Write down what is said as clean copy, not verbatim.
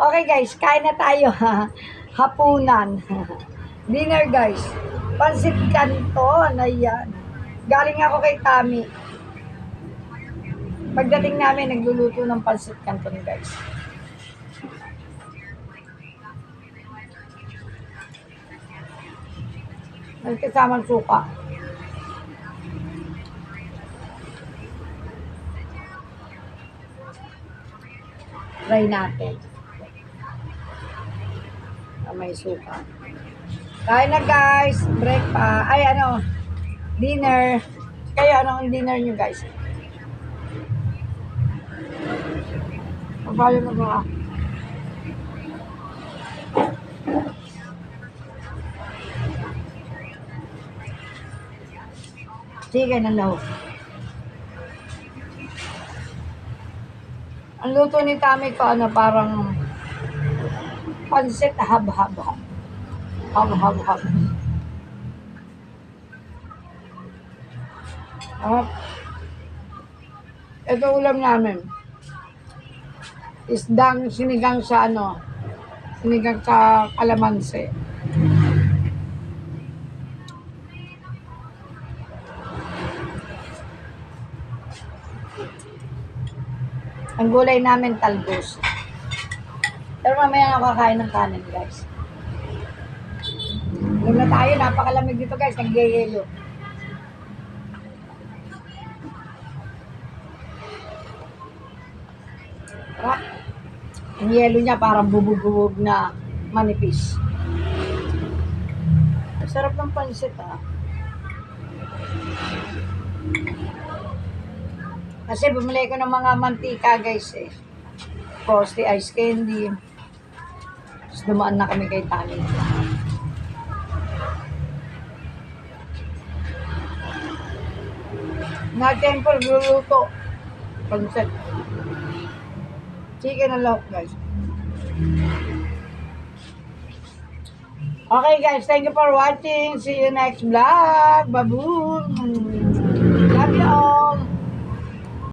Okay guys, kain na tayo ha. Hapunan. Dinner guys. Pansit Canton. Ayan. Galing ako kay Tami. Pagdating namin, nagluluto ng pansit Canton guys. Nagkasamang suka. Try natin. May suka. Kain na guys. Breakfast. Ay dinner. Kayo, ano ang dinner nyo guys? Pagpalo na ba? Sige na lahok. Ang luto ni Tami ko, parang pansit hab-hab-hab. Hab-hab-hab. Ito ulam namin. Isdang sinigang sa sinigang sa kalamansi. Ang gulay namin talbos. Pero mamaya na kakain ng kanin guys. Huwag na tayo, napakalamig dito guys, nagyayelo. Ang yelo niya parang bubog-bubog na manipis. Ang sarap ng pansit Kasi bumili ko ng mga mantika guys Frosty ice candy. Tapos dumaan na kami kay Tani. Na-temper luluto. Pansit. Chicken and lahok guys. Okay guys, thank you for watching. See you next vlog. Baboon. Love you all.